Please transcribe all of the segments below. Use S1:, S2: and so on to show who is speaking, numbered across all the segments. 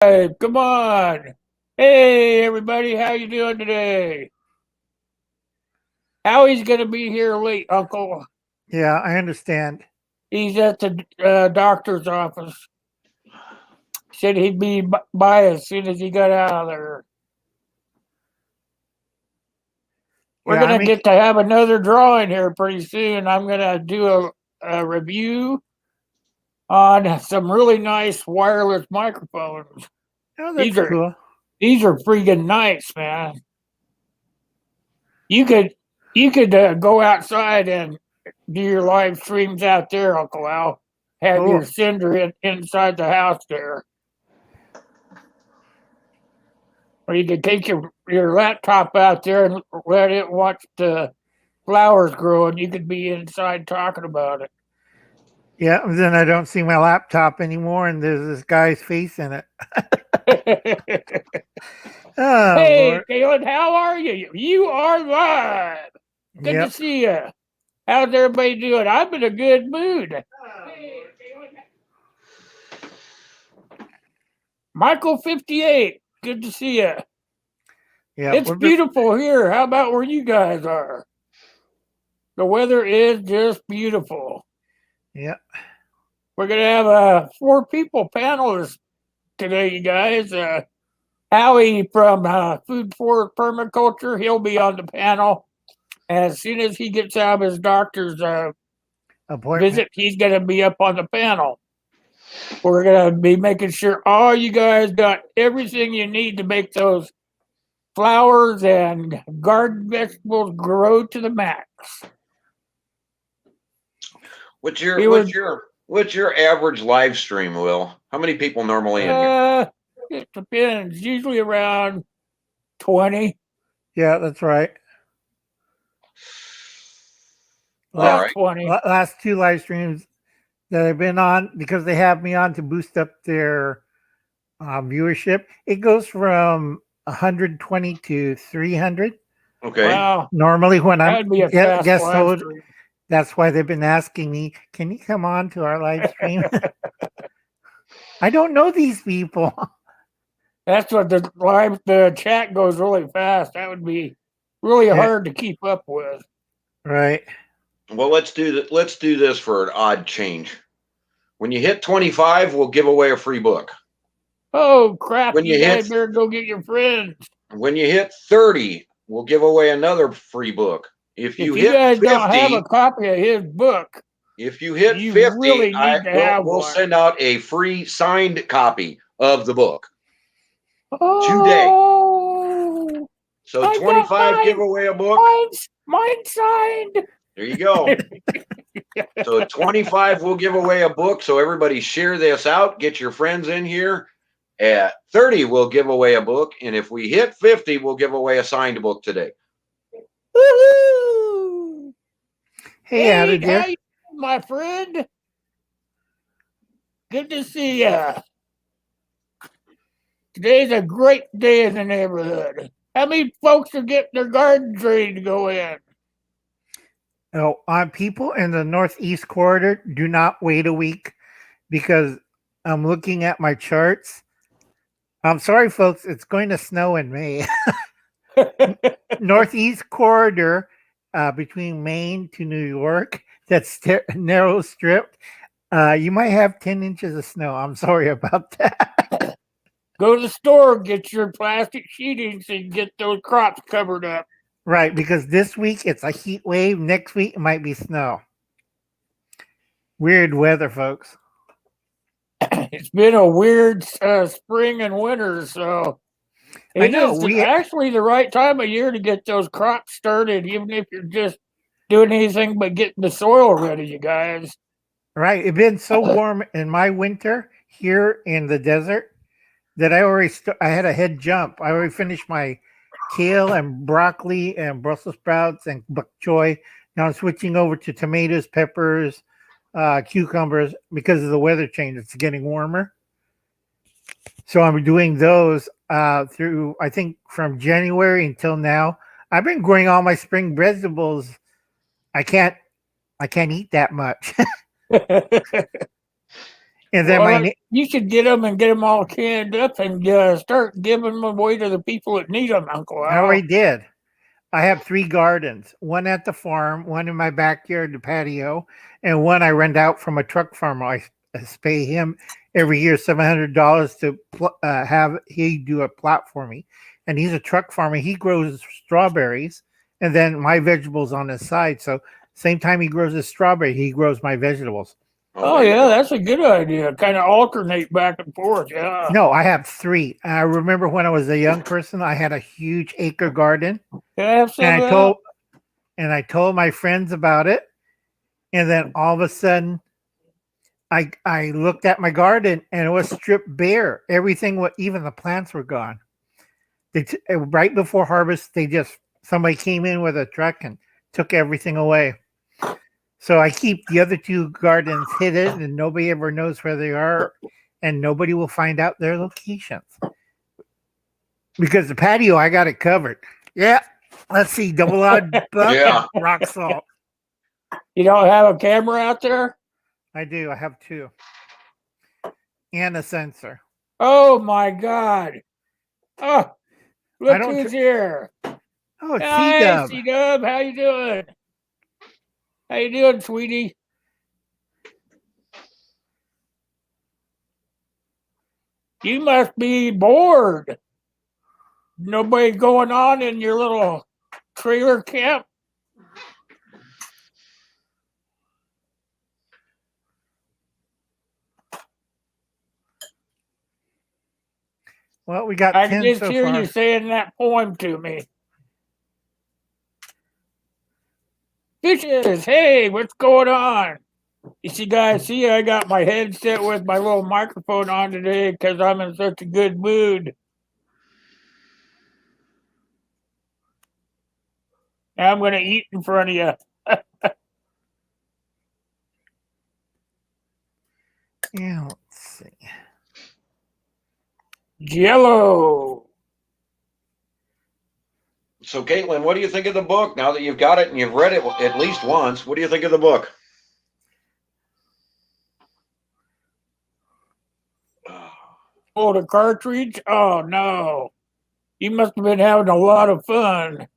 S1: Hey, come on. Hey, everybody, how you doing today? Howie's gonna be here late, Uncle.
S2: Yeah, I understand.
S1: He's at the doctor's office. Said he'd be by as soon as he got out of there. We're
S2: Yeah,
S1: gonna get to have another drawing here pretty soon. I'm gonna do a review on some really nice wireless microphones.
S2: oh,
S1: These
S2: that's
S1: are
S2: cool.
S1: these are freaking nice, man. You could go outside and do your live streams out there, Uncle Al. Have
S2: Cool.
S1: your sender inside the house there. Or you could take your laptop out there and let it watch the flowers grow, and you could be inside talking about it.
S2: Yeah, then I don't see my laptop anymore, and there's this guy's face in it. Oh,
S1: Hey,
S2: Lord.
S1: Galen, how are you? You are live. Good to
S2: Yep.
S1: see you. How's everybody doing? I'm in a good mood. Michael 58. Good to see you.
S2: Yeah.
S1: It's beautiful here. How about where you guys are? The weather is just beautiful.
S2: Yeah.
S1: We're going to have 4 people panelists today, you guys. Howie from Food for Permaculture, he'll be on the panel. As soon as he gets out of his doctor's visit, he's going to be up on the panel. We're going to be making sure all you guys got everything you need to make those flowers and garden vegetables grow to the max.
S3: What's your average live stream, Will? How many people normally in here?
S1: It depends. Usually around 20.
S2: Yeah, that's right.
S1: Last 20.
S2: Last 2 live streams that I've been on, because they have me on to boost up their viewership, it goes from 120 to 300.
S3: Okay.
S1: Wow.
S2: Normally, when I'm guest host,
S1: stream.
S2: That's why they've been asking me, can you come on to our live stream? I don't know these people.
S1: That's what the chat goes really fast. That would be really hard to keep up with.
S2: Right.
S3: Well, let's do this for an odd change. When you hit 25, we'll give away a free book.
S1: Oh crap! When you guys better go get your friends.
S3: When you hit 30, we'll give away another free book. If you hit
S1: guys
S3: 50,
S1: don't have a copy of his book,
S3: if you hit 50, we'll send out a free signed copy of the book today. So 25 give away a book.
S1: Mine signed.
S3: There you go. So 25 will give away a book. So everybody share this out. Get your friends in here. At 30, we'll give away a book. And if we hit 50, we'll give away a signed book today.
S1: Woohoo!
S2: Hey, how you doing,
S1: my friend? Good to see you. Today's a great day in the neighborhood. How many folks are getting their gardens ready to go in?
S2: Oh, people in the northeast corridor, do not wait a week, because I'm looking at my charts. I'm sorry, folks. It's going to snow in May. Northeast corridor, between Maine to New York, that's narrow strip. You might have 10 inches of snow. I'm sorry about that.
S1: Go to the store, get your plastic sheeting so you can get those crops covered up.
S2: Right, because this week it's a heat wave. Next week it might be snow. Weird weather, folks.
S1: It's been a weird spring and winter, so it's actually the right time of year to get those crops started, even if you're just doing anything but getting the soil ready, you guys.
S2: Right. It's been so warm in my winter here in the desert that I had a head jump. I already finished my kale and broccoli and Brussels sprouts and bok choy. Now I'm switching over to tomatoes, peppers, cucumbers, because of the weather change. It's getting warmer. So I'm doing those through, I think, from January until now. I've been growing all my spring vegetables. I can't eat that much. And then
S1: Well, you should get them all canned up and start giving them away to the people that need them, Uncle
S2: I
S1: Al.
S2: already did. I have 3 gardens, one at the farm, one in my backyard, the patio, and one I rent out from a truck farmer. I pay him every year $700 to have he do a plot for me. And he's a truck farmer. He grows strawberries, and then my vegetables on his side. So same time he grows his strawberry, he grows my vegetables.
S1: Oh yeah, that's a good idea. Kind of alternate back and forth. Yeah.
S2: No, I have 3. I remember when I was a young person, I had a huge acre garden.
S1: Can I have some
S2: And
S1: of that?
S2: I told my friends about it, and then all of a sudden, I looked at my garden and it was stripped bare. Everything, even the plants were gone. Right before harvest, somebody came in with a truck and took everything away. So I keep the other 2 gardens hidden, and nobody ever knows where they are, and nobody will find out their locations. Because the patio, I got it covered. Yeah. Let's see, double odd buck
S3: Yeah.
S2: and rock salt.
S1: You don't have a camera out there?
S2: I do. I have 2. And a sensor.
S1: Oh my God! Oh, look who's here!
S2: Oh, it's
S1: Hi,
S2: C-Dub.
S1: C-Dub. How you doing? How you doing, sweetie? You must be bored. Nobody going on in your little trailer camp?
S2: Well, we got
S1: I
S2: 10
S1: can just
S2: so
S1: hear
S2: far.
S1: you saying that poem to me. Fishes, hey, what's going on? You guys see, I got my headset with my little microphone on today because I'm in such a good mood. I'm going to eat in front of you.
S2: Yeah, let's see.
S1: Jello.
S3: So, Caitlin, what do you think of the book now that you've got it and you've read it at least once? What do you think of the book?
S1: Oh, the cartridge? Oh, no. You must have been having a lot of fun.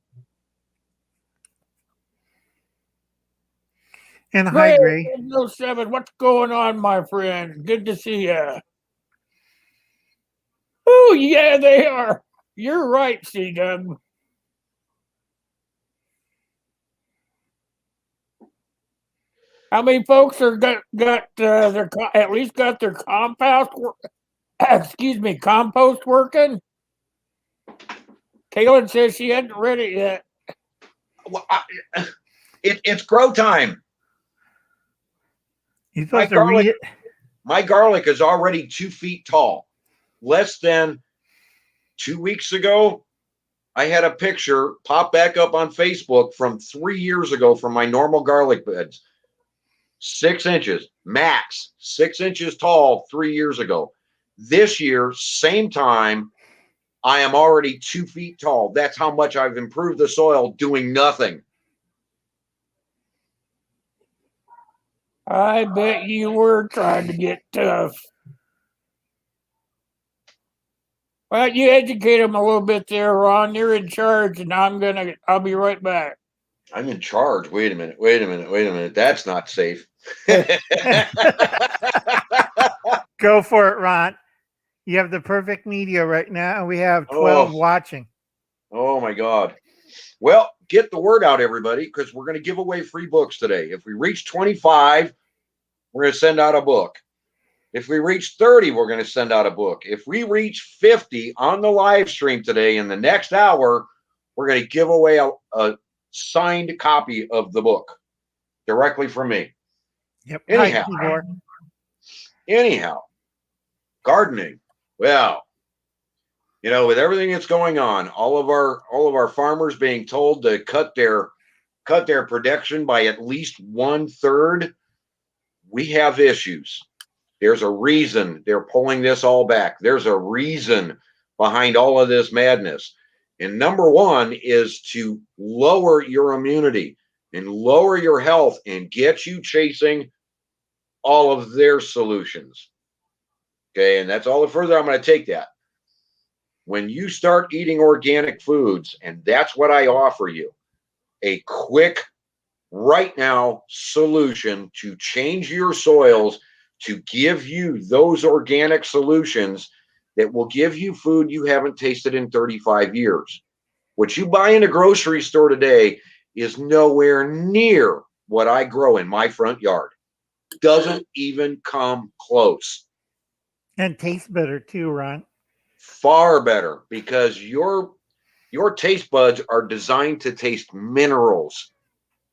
S2: And hi, Gray.
S1: No 7, what's going on, my friend? Good to see you. Oh, yeah, they are. You're right, C-Dub. How many folks are got their at least got their compost? Excuse me, compost working? Kaylin says she hadn't read it yet.
S3: Well, it's grow time.
S2: You're supposed to read it.
S3: My garlic is already 2 feet tall. Less than 2 weeks ago, I had a picture pop back up on Facebook from 3 years ago from my normal garlic beds. 6 inches, max, 6 inches tall 3 years ago. This year, same time, I am already 2 feet tall. That's how much I've improved the soil doing nothing.
S1: I bet you were trying to get tough. Well, you educate them a little bit there, Ron. You're in charge, and I'll be right back.
S3: I'm in charge. Wait a minute. That's not safe.
S2: Go for it, Ron. You have the perfect media right now, and we have 12 watching.
S3: Oh, my God. Well, get the word out, everybody, because we're going to give away free books today. If we reach 25, we're going to send out a book. If we reach 30, we're going to send out a book. If we reach 50 on the live stream today in the next hour, we're going to give away a signed copy of the book directly from me.
S2: Yep.
S3: Anyhow, gardening. Well, you know, with everything that's going on, all of our farmers being told to cut their production by at least 1/3, we have issues. There's a reason they're pulling this all back. There's a reason behind all of this madness. And number one is to lower your immunity and lower your health and get you chasing all of their solutions. Okay. And that's all the further I'm going to take that. When you start eating organic foods, and that's what I offer you, a quick, right now solution to change your soils, to give you those organic solutions that will give you food you haven't tasted in 35 years. What you buy in a grocery store today is nowhere near what I grow in my front yard. Doesn't even come close.
S2: And tastes better too, Ron.
S3: Far better, because your taste buds are designed to taste minerals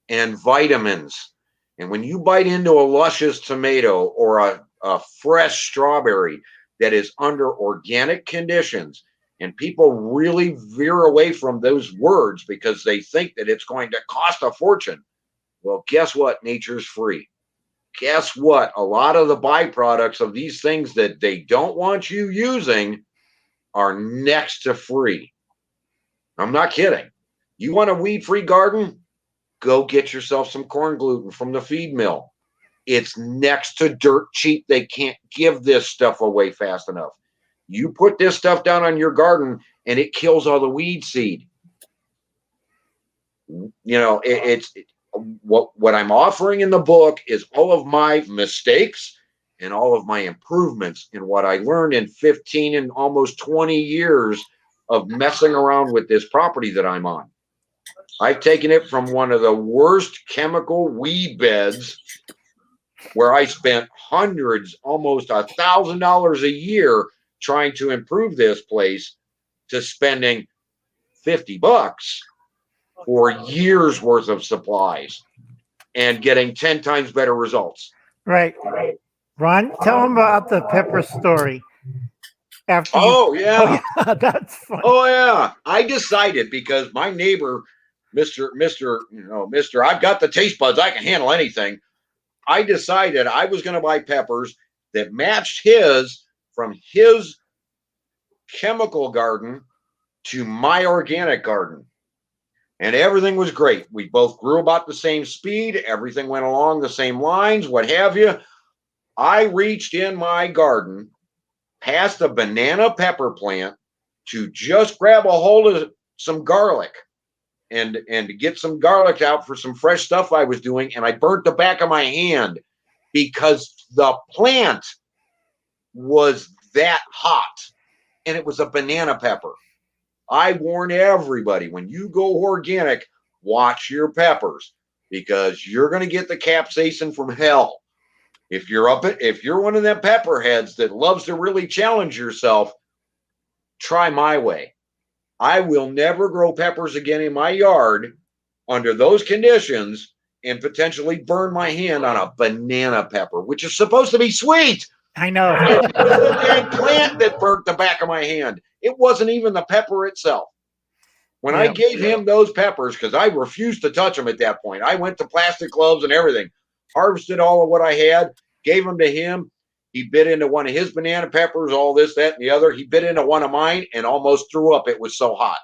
S3: and vitamins. And when you bite into a luscious tomato or a fresh strawberry that is under organic conditions, and people really veer away from those words because they think that it's going to cost a fortune. Well, guess what? Nature's free. Guess what? A lot of the byproducts of these things that they don't want you using are next to free. I'm not kidding. You want a weed-free garden? Go get yourself some corn gluten from the feed mill. It's next to dirt cheap. They can't give this stuff away fast enough. You put this stuff down on your garden and it kills all the weed seed. You know, what I'm offering in the book is all of my mistakes and all of my improvements in what I learned in 15 and almost 20 years of messing around with this property that I'm on. I've taken it from one of the worst chemical weed beds where I spent hundreds, almost $1,000 a year trying to improve this place, to spending $50 for years worth of supplies and getting 10 times better results.
S2: Right. Ron, tell them about the pepper story. After
S3: Oh, yeah.
S2: Oh, yeah. That's funny.
S3: Oh, yeah. I decided, because my neighbor, Mr. I've got the taste buds, I can handle anything. I decided I was going to buy peppers that matched his, from his chemical garden to my organic garden. And everything was great. We both grew about the same speed. Everything went along the same lines, what have you. I reached in my garden past a banana pepper plant to just grab a hold of some garlic and to get some garlic out for some fresh stuff I was doing. And I burnt the back of my hand because the plant was that hot, and it was a banana pepper. I warn everybody, when you go organic, watch your peppers, because you're going to get the capsaicin from hell. If you're one of them pepper heads that loves to really challenge yourself, try my way. I will never grow peppers again in my yard under those conditions and potentially burn my hand on a banana pepper, which is supposed to be sweet.
S2: I know.
S3: It was the dang plant that burnt the back of my hand. It wasn't even the pepper itself. When I gave him those peppers, because I refused to touch them at that point, I went to plastic gloves and everything, harvested all of what I had, gave them to him. He bit into one of his banana peppers, all this, that, and the other. He bit into one of mine and almost threw up. It was so hot.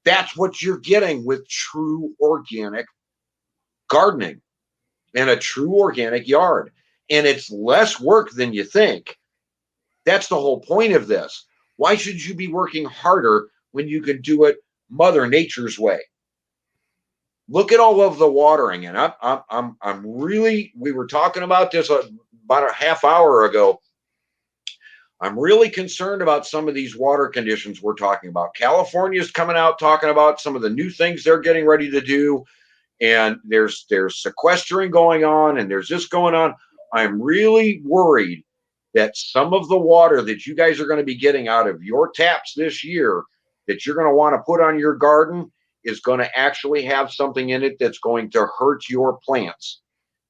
S3: That's what you're getting with true organic gardening and a true organic yard. And it's less work than you think. That's the whole point of this. Why should you be working harder when you can do it Mother Nature's way? Look at all of the watering. And I'm really, we were talking about this about a half hour ago. I'm really concerned about some of these water conditions we're talking about. California's coming out talking about some of the new things they're getting ready to do. And there's sequestering going on, and there's this going on. I'm really worried that some of the water that you guys are going to be getting out of your taps this year, that you're going to want to put on your garden, is going to actually have something in it that's going to hurt your plants.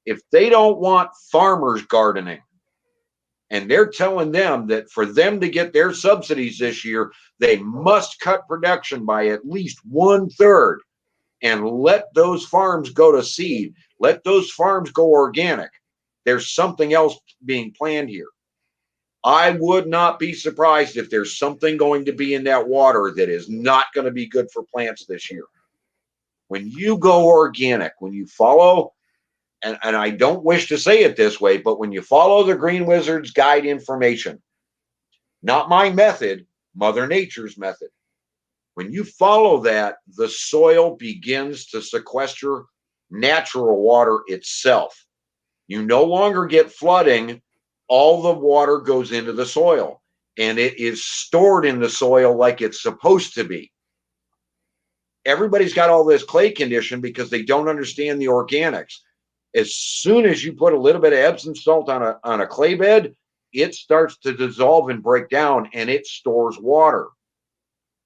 S3: If they don't want farmers gardening, and they're telling them that for them to get their subsidies this year, they must cut production by at least 1/3 and let those farms go to seed, let those farms go organic. There's something else being planned here. I would not be surprised if there's something going to be in that water that is not going to be good for plants this year. When you go organic, when you follow and I don't wish to say it this way, but when you follow the Green Wizard's guide information, not my method, Mother Nature's method, when you follow that, the soil begins to sequester natural water itself. You no longer get flooding. All the water goes into the soil, and it is stored in the soil like it's supposed to be. Everybody's got all this clay condition because they don't understand the organics. As soon as you put a little bit of Epsom salt on a clay bed, it starts to dissolve and break down, and it stores water.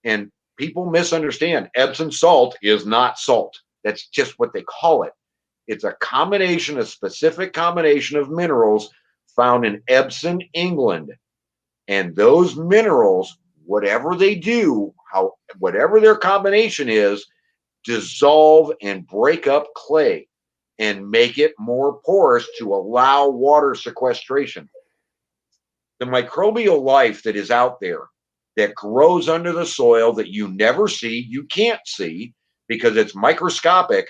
S3: And people misunderstand. Epsom salt is not salt. That's just what they call it. It's a combination, a specific combination of minerals found in Epsom, England. And those minerals, whatever they do, whatever their combination is, dissolve and break up clay and make it more porous to allow water sequestration. The microbial life that is out there that grows under the soil that you never see, you can't see because it's microscopic,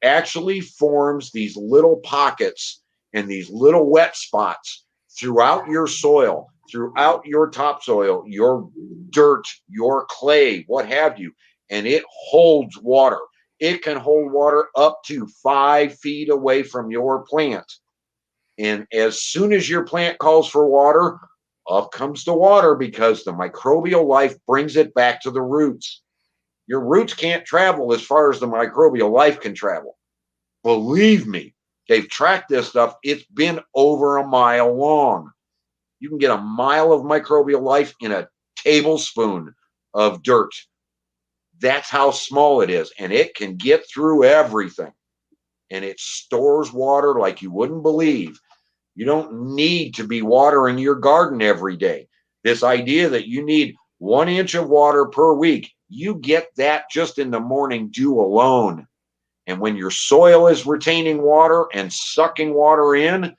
S3: actually forms these little pockets and these little wet spots throughout your soil, throughout your topsoil, your dirt, your clay, what have you, and it holds water. It can hold water up to 5 feet away from your plant. And as soon as your plant calls for water, up comes the water because the microbial life brings it back to the roots. Your roots can't travel as far as the microbial life can travel. Believe me, they've tracked this stuff. It's been over a mile long. You can get a mile of microbial life in a tablespoon of dirt. That's how small it is, and it can get through everything. And it stores water like you wouldn't believe. You don't need to be watering your garden every day. This idea that you need 1 inch of water per week, you get that just in the morning dew alone. And when your soil is retaining water and sucking water in,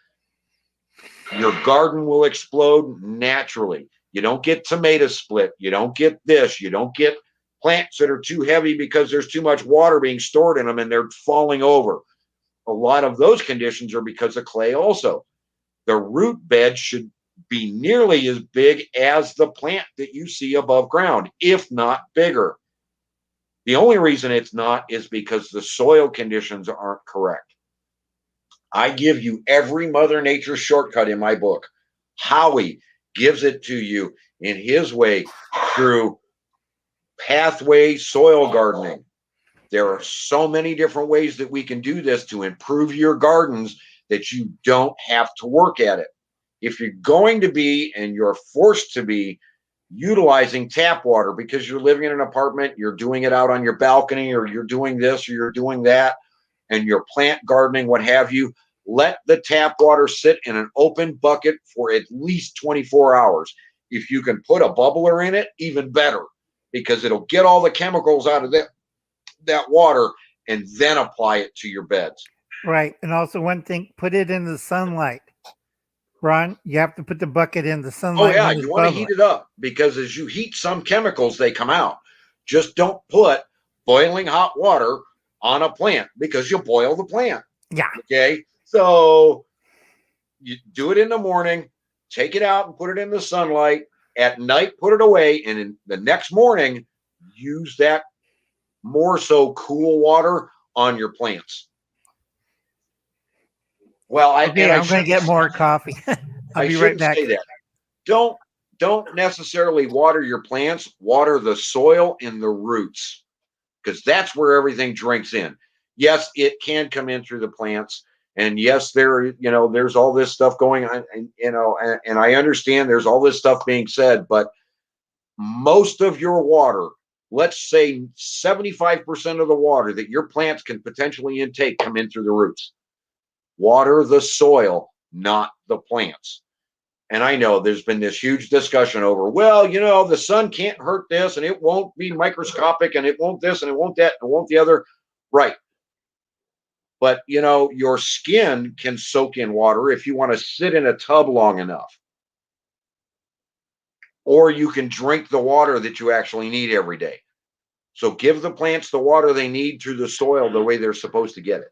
S3: your garden will explode naturally. You don't get tomato split. You don't get this. You don't get plants that are too heavy because there's too much water being stored in them and they're falling over. A lot of those conditions are because of clay also. The root bed should be nearly as big as the plant that you see above ground, if not bigger. The only reason it's not is because the soil conditions aren't correct. I give you every Mother Nature shortcut in my book. Howie gives it to you in his way through pathway soil gardening. There are so many different ways that we can do this to improve your gardens that you don't have to work at it. If you're going to be, and you're forced to be, utilizing tap water because you're living in an apartment, you're doing it out on your balcony, or you're doing this, or you're doing that, and you're plant gardening, what have you, let the tap water sit in an open bucket for at least 24 hours. If you can put a bubbler in it, even better, because it'll get all the chemicals out of that water and then apply it to your beds.
S2: Right. And also one thing, put it in the sunlight. Ron, you have to put the bucket in the sunlight.
S3: Oh, yeah, you want to heat it up because as you heat some chemicals, they come out. Just don't put boiling hot water on a plant because you'll boil the plant.
S2: Yeah.
S3: Okay. So you do it in the morning, take it out and put it in the sunlight. At night, put it away. And in the next morning, use that more so cool water on your plants. Well,
S2: I'm going to get more coffee. I'll be right back.
S3: Say that. Don't necessarily water your plants. Water the soil and the roots, because that's where everything drinks in. Yes, it can come in through the plants, and yes, there's all this stuff going on, and I understand there's all this stuff being said, but most of your water, let's say 75% of the water that your plants can potentially intake, come in through the roots. Water the soil, not the plants. And I know there's been this huge discussion over, well, the sun can't hurt this, and it won't be microscopic, and it won't this, and it won't that, and it won't the other. Right. But, your skin can soak in water if you want to sit in a tub long enough. Or you can drink the water that you actually need every day. So give the plants the water they need through the soil the way they're supposed to get it.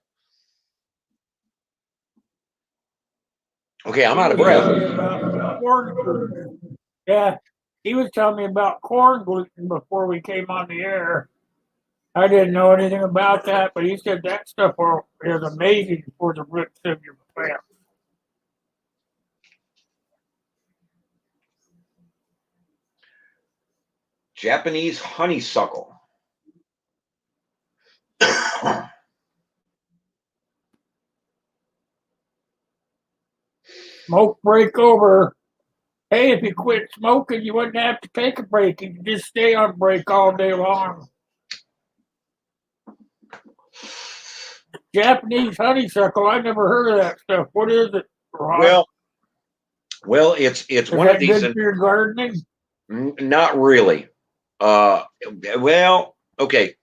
S3: Okay, I'm
S1: He
S3: out of
S1: was
S3: breath.
S1: telling me about corn gluten. Yeah, he was telling me about corn gluten before we came on the air. I didn't know anything about that, but he said that stuff is amazing for the roots of your plant.
S3: Japanese honeysuckle.
S1: Smoke break over. Hey, if you quit smoking, you wouldn't have to take a break. You could just stay on break all day long. Japanese honeysuckle. I never heard of that stuff. What is it, Ron?
S3: Well, it's
S1: Is
S3: one of
S1: that
S3: these.
S1: good for your gardening?
S3: Not really. Well, okay.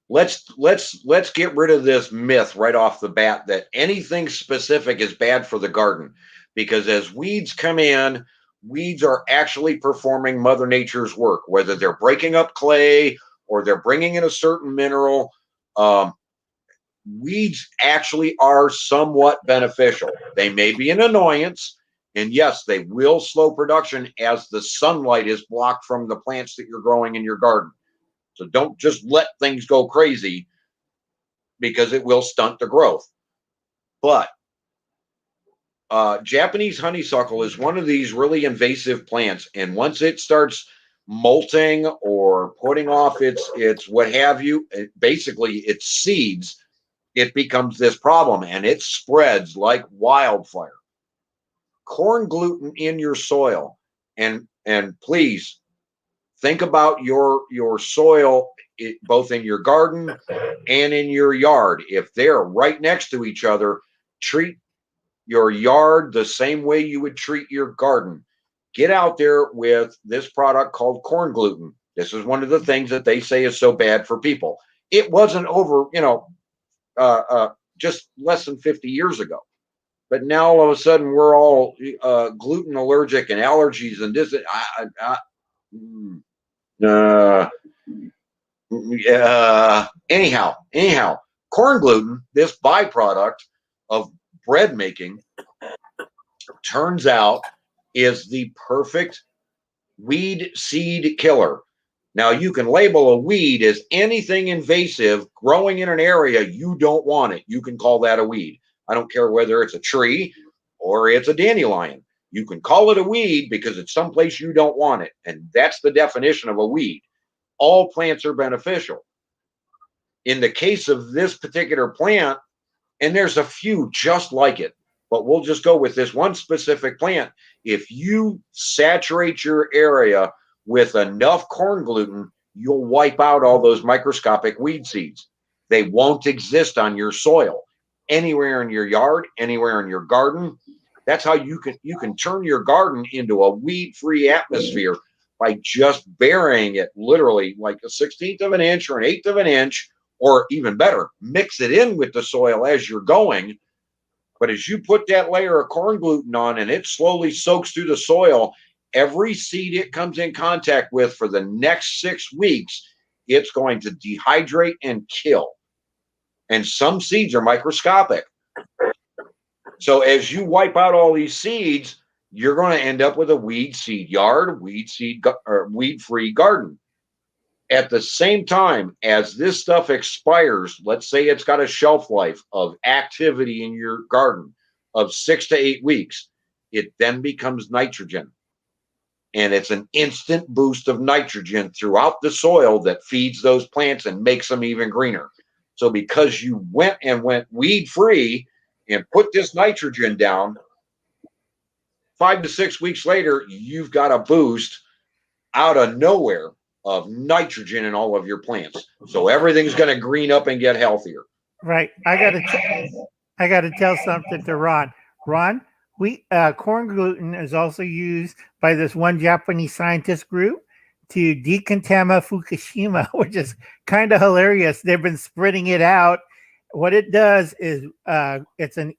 S3: Let's get rid of this myth right off the bat that anything specific is bad for the garden, because as weeds come in, weeds are actually performing Mother Nature's work, whether they're breaking up clay or they're bringing in a certain mineral. Um, Weeds actually are somewhat beneficial. They may be an annoyance, and yes, they will slow production as the sunlight is blocked from the plants that you're growing in your garden. So don't just let things go crazy, because it will stunt the growth. But Japanese honeysuckle is one of these really invasive plants, and once it starts molting or putting off its what have you, basically its seeds, it becomes this problem, and it spreads like wildfire. Corn gluten in your soil, and please think about your soil, both in your garden and in your yard. If they're right next to each other, treat your yard the same way you would treat your garden. Get out there with this product called corn gluten. This is one of the things that they say is so bad for people. It wasn't over, just less than 50 years ago. But now all of a sudden we're all gluten allergic and allergies and this. Mm, uh, anyhow, corn gluten, this byproduct of bread making, turns out is the perfect weed seed killer. Now, you can label a weed as anything invasive growing in an area you don't want it. You can call that a weed. I don't care whether it's a tree or it's a dandelion. You can call it a weed because it's someplace you don't want it. And that's the definition of a weed. All plants are beneficial. In the case of this particular plant, and there's a few just like it, but we'll just go with this one specific plant. If you saturate your area with enough corn gluten, you'll wipe out all those microscopic weed seeds. They won't exist on your soil, anywhere in your yard, anywhere in your garden. That's how you can turn your garden into a weed-free atmosphere by just burying it literally like a 16th of an inch or an eighth of an inch, or even better, mix it in with the soil as you're going. But as you put that layer of corn gluten on and it slowly soaks through the soil, every seed it comes in contact with for the next 6 weeks, it's going to dehydrate and kill. And some seeds are microscopic. So as you wipe out all these seeds, you're going to end up with a weed seed yard, or weed-free garden. At the same time, as this stuff expires, let's say it's got a shelf life of activity in your garden of 6 to 8 weeks, it then becomes nitrogen. And it's an instant boost of nitrogen throughout the soil that feeds those plants and makes them even greener. So because you went weed free and put this nitrogen down, 5 to 6 weeks later, you've got a boost out of nowhere of nitrogen in all of your plants. So everything's going to green up and get healthier.
S2: Right. I got to tell something to Ron. Ron, we corn gluten is also used by this one Japanese scientist group to decontaminate Fukushima, which is kind of hilarious. They've been spreading it out. What it does is it's an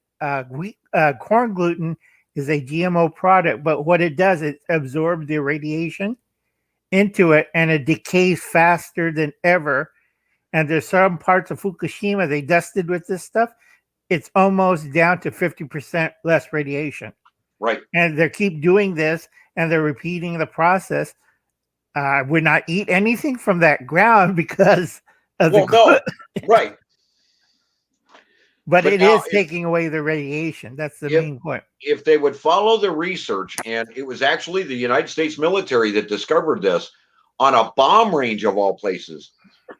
S2: corn gluten is a GMO product, but what it does, it absorbs the radiation into it and it decays faster than ever. And there's some parts of Fukushima they dusted with this stuff. it's almost down to 50% less radiation.
S3: Right.
S2: And they keep doing this, and they're repeating the process. Would not eat anything from that ground because of
S3: no, right.
S2: But it is taking away the radiation. That's the main point.
S3: If they would follow the research, and it was actually the United States military that discovered this on a bomb range of all places.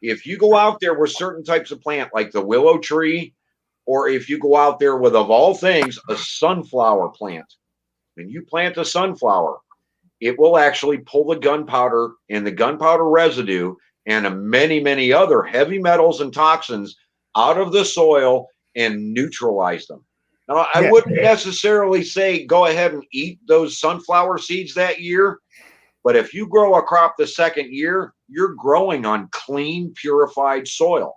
S3: If you go out there with certain types of plant, like the willow tree, or if you go out there with, of all things, a sunflower plant, and you plant a sunflower, it will actually pull the gunpowder and the gunpowder residue and many, many other heavy metals and toxins out of the soil and neutralize them. Now, I wouldn't necessarily say go ahead and eat those sunflower seeds that year, but if you grow a crop the second year, you're growing on clean, purified soil.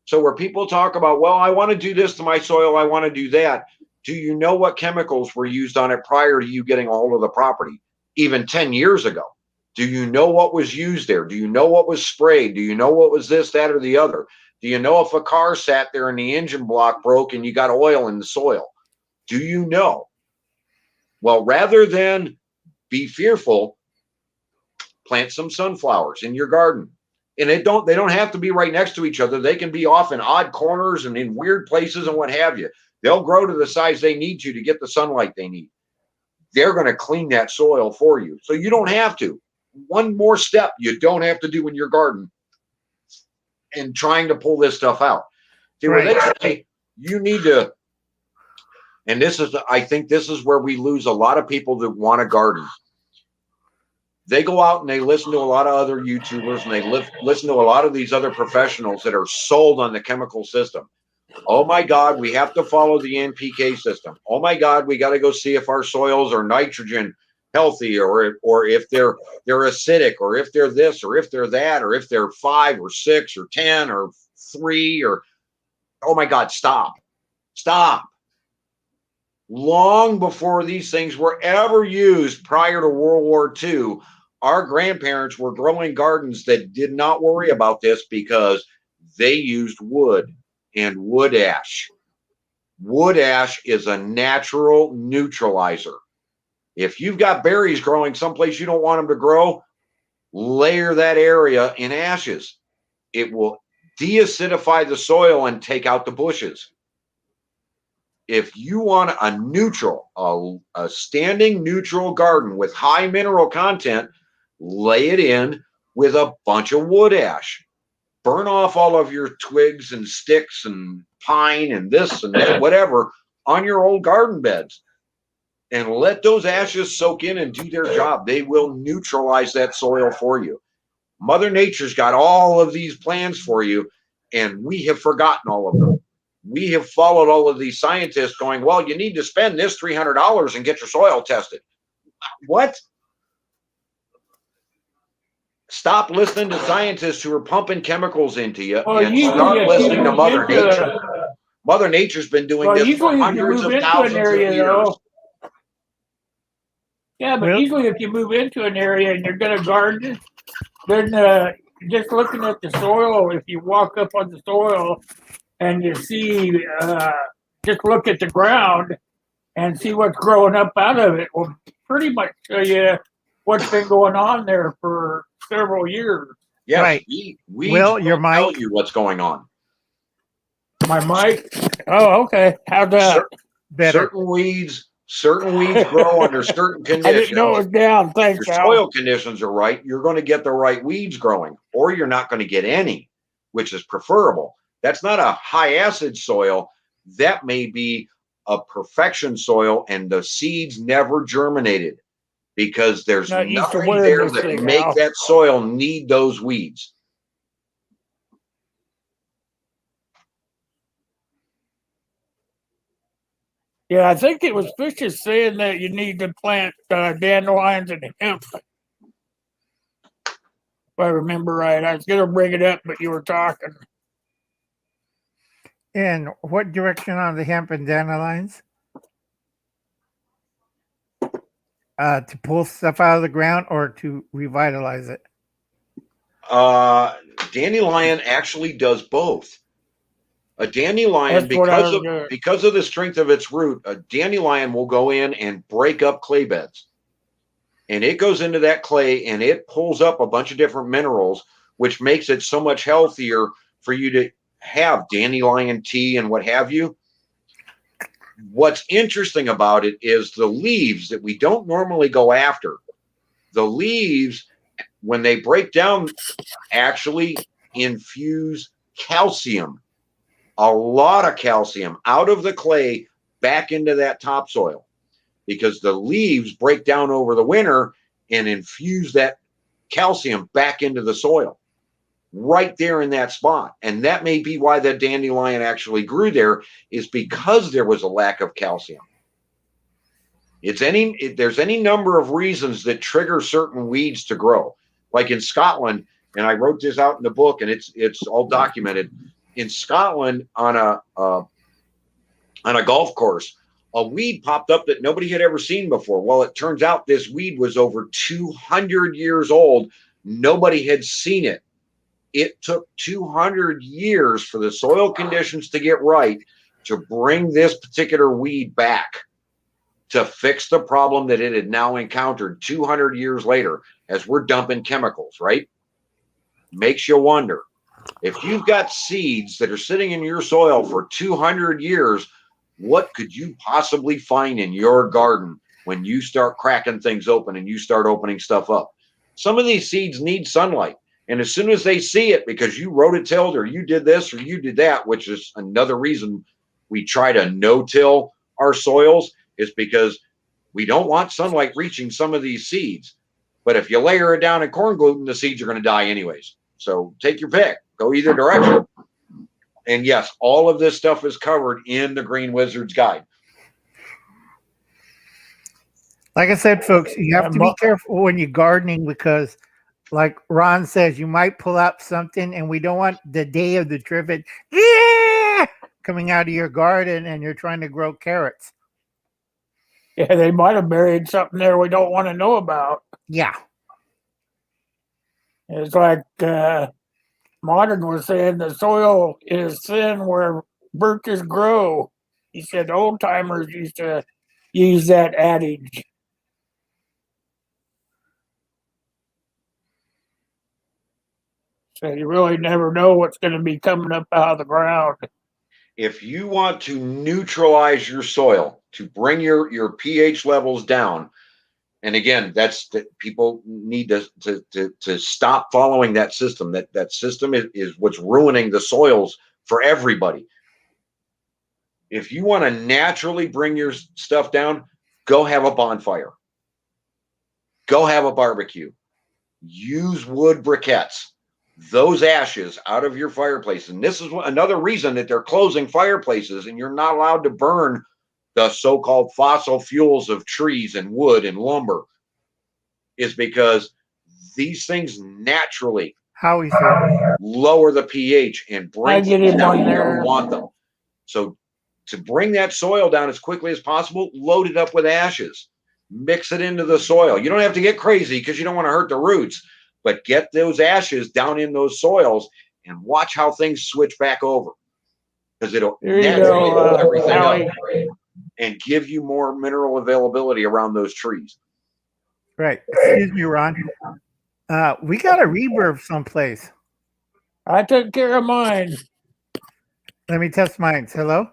S3: So where people talk about, well, I want to do this to my soil, I want to do that. Do you know what chemicals were used on it prior to you getting a hold of the property, even 10 years ago? Do you know what was used there? Do you know what was sprayed? Do you know what was this, that, or the other? Do you know if a car sat there and the engine block broke and you got oil in the soil? Do you know? Well, rather than be fearful, plant some sunflowers in your garden. And they don't have to be right next to each other. They can be off in odd corners and in weird places and what have you. They'll grow to the size they need to get the sunlight they need. They're going to clean that soil for you. So you don't have to. One more step you don't have to do in your garden and trying to pull this stuff out. See, where they say you need to, and I think this is where we lose a lot of people that want to garden. They go out and they listen to a lot of other YouTubers and they listen to a lot of these other professionals that are sold on the chemical system. Oh my God, we have to follow the NPK system. Oh my God, we got to go see if our soils are nitrogen healthy, or if they're acidic, or if they're this, or if they're that, or if they're 5 or 6 or 10 or 3, or oh my God, stop. Long before these things were ever used prior to World War II, our grandparents were growing gardens that did not worry about this because they used wood and wood ash. Wood ash is a natural neutralizer. If you've got berries growing someplace you don't want them to grow, layer that area in ashes. It will deacidify the soil and take out the bushes. If you want a neutral, a standing neutral garden with high mineral content, lay it in with a bunch of wood ash. Burn off all of your twigs and sticks and pine and this and that, whatever, on your old garden beds. And let those ashes soak in and do their job. They will neutralize that soil for you. Mother Nature's got all of these plans for you, and we have forgotten all of them. We have followed all of these scientists going, well, you need to spend this $300 and get your soil tested. What? Stop listening to scientists who are pumping chemicals into you and start listening to Mother Nature. Mother Nature's been doing this for hundreds of thousands of years.
S1: Yeah, but usually if you move into an area and you're going to garden, then just looking at the soil, if you walk up on the soil and you see, just look at the ground and see what's growing up out of it, will pretty much show you what's been going on there for several years.
S3: Yes, right. Will, your mic tell you what's going on.
S1: My mic? Oh, okay. How's that?
S3: Certain weeds grow under certain conditions.
S1: I didn't know it was down. Thanks,
S3: your soil conditions are right, you're going to get the right weeds growing, or you're not going to get any, which is preferable. That's not a high acid soil. That may be a perfection soil, and the seeds never germinated because there's nothing there that make that soil need those weeds.
S1: Yeah, I think it was Fishes saying that you need to plant dandelions and hemp. If I remember right. I was going to bring it up, but you were talking.
S2: And what direction on the hemp and dandelions? To pull stuff out of the ground or to revitalize it?
S3: Dandelion actually does both. A dandelion,
S1: That's what I
S3: because
S1: was
S3: of
S1: doing.
S3: because of the strength of its root, a dandelion will go in and break up clay beds. And it goes into that clay and it pulls up a bunch of different minerals, which makes it so much healthier for you to have dandelion tea and what have you. What's interesting about it is the leaves that we don't normally go after. The leaves, when they break down, actually infuse calcium, a lot of calcium out of the clay back into that topsoil, because the leaves break down over the winter and infuse that calcium back into the soil right there in that spot. And that may be why the dandelion actually grew there, is because there was a lack of calcium. There's any number of reasons that trigger certain weeds to grow. Like in Scotland, and I wrote this out in the book, and it's all documented. In Scotland, on a golf course, a weed popped up that nobody had ever seen before. Well, it turns out this weed was over 200 years old. Nobody had seen it. It took 200 years for the soil conditions to get right to bring this particular weed back, to fix the problem that it had now encountered 200 years later, as we're dumping chemicals, right? Makes you wonder, if you've got seeds that are sitting in your soil for 200 years, what could you possibly find in your garden when you start cracking things open and you start opening stuff up? Some of these seeds need sunlight. And as soon as they see it, because you rototilled or you did this or you did that, which is another reason we try to no-till our soils, is because we don't want sunlight reaching some of these seeds. But if you layer it down in corn gluten, the seeds are going to die anyways. So take your pick. Go either direction. And yes, all of this stuff is covered in the Green Wizard's Guide.
S2: Like I said, folks, you have to be careful when you're gardening, because like Ron says, you might pull out something, and we don't want the day of the trivet coming out of your garden and you're trying to grow carrots.
S1: Yeah, they might have buried something there we don't want to know about.
S2: Yeah.
S1: It's like Modern was saying, the soil is thin where birches grow. He said old timers used to use that adage. So you really never know what's going to be coming up out of the ground.
S3: If you want to neutralize your soil, to bring your pH levels down, and again, that's that people need to stop following that system. That system is what's ruining the soils for everybody. If you want to naturally bring your stuff down, go have a bonfire. Go have a barbecue. Use wood briquettes. Those ashes out of your fireplace. And this is another reason that they're closing fireplaces and you're not allowed to burn the so-called fossil fuels of trees and wood and lumber, is because these things naturally lower the pH and bring things down when you don't want them. So to bring that soil down as quickly as possible, load it up with ashes. Mix it into the soil. You don't have to get crazy because you don't want to hurt the roots, but get those ashes down in those soils and watch how things switch back over, because it'll naturally hold everything up and give you more mineral availability around those trees.
S2: Right. Excuse me, Ron. We got a reverb someplace.
S1: I took care of mine.
S2: Let me test mine. Hello?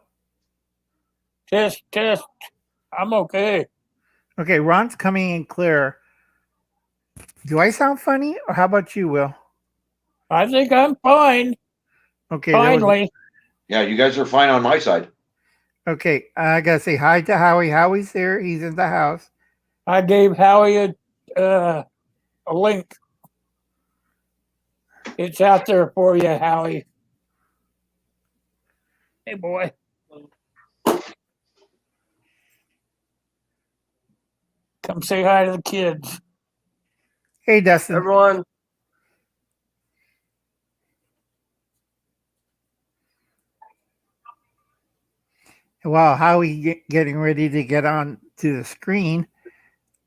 S1: Test. I'm okay.
S2: Okay, Ron's coming in clear. Do I sound funny, or how about you, Will?
S1: I think I'm fine.
S2: Okay.
S1: Finally.
S3: Yeah, you guys are fine on my side.
S2: Okay, I gotta say hi to Howie. Howie's here. He's in the house.
S1: I gave Howie a link. It's out there for you, Howie. Hey, boy. Come say hi to the kids.
S2: Hey, Dustin.
S4: Everyone.
S2: While Howie getting ready to get on to the screen,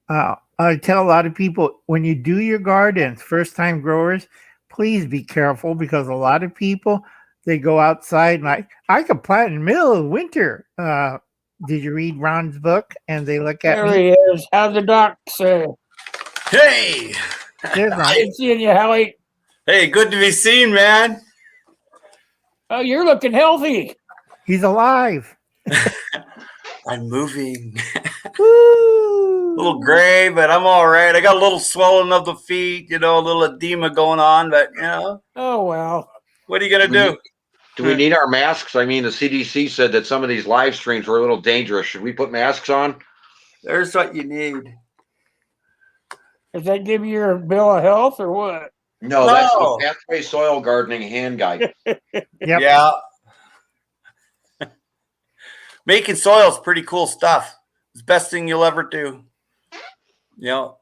S2: I tell a lot of people, when you do your gardens, first-time growers, please be careful, because a lot of people they go outside and I could plant in the middle of winter. Did you read Ron's book? And they look at
S1: There
S2: me.
S1: he is. How's the doc say?
S4: Hey,
S2: There's Ron.
S1: Good seeing you, Howie.
S4: hey, good to be seen, man.
S1: Oh, you're looking healthy.
S2: He's alive.
S4: I'm moving.
S2: Woo!
S4: A little gray, but I'm all right. I got a little swelling of the feet, a little edema going on, but
S1: Oh, well.
S4: what are you gonna do?
S3: Do we need our masks? I mean, the CDC said that some of these live streams were a little dangerous. Should we put masks on?
S4: There's what you need.
S1: Does that give you your bill of health or what?
S3: No, that's the Pathway Soil Gardening hand guide.
S2: Yep.
S4: Yeah. Making soil is pretty cool stuff. It's the best thing you'll ever do.
S1: Tell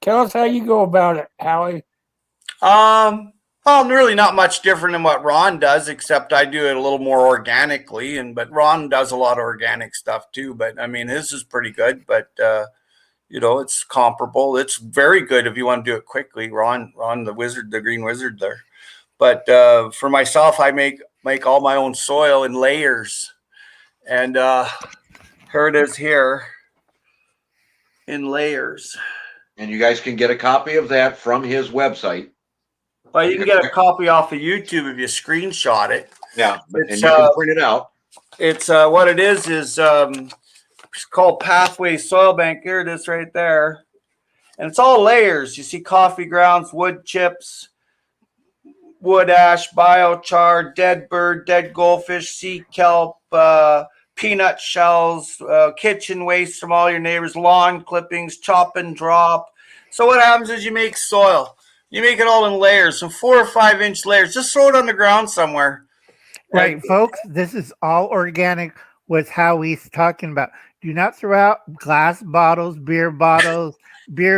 S1: us how you go about it, Howie.
S4: Well, really not much different than what Ron does, except I do it a little more organically. But Ron does a lot of organic stuff too. But I mean, his is pretty good. But it's comparable. It's very good if you want to do it quickly. Ron, the wizard, the green wizard there. But for myself, I make all my own soil in layers, and here it is here in layers.
S3: And you guys can get a copy of that from his website.
S4: Well, you can get a copy off of YouTube if you screenshot it.
S3: Yeah, and you can print it out.
S4: It's what it is it's called Pathway Soil Bank. Here it is right there. And it's all layers. You see coffee grounds, wood chips, wood ash, biochar, dead bird, dead goldfish, sea kelp, peanut shells, kitchen waste from all your neighbors, lawn clippings, chop and drop. So what happens is you make soil. You make it all in layers, some 4 or 5 inch layers. Just throw it on the ground somewhere.
S2: Right, folks, this is all organic with how he's talking about. Do not throw out glass bottles, beer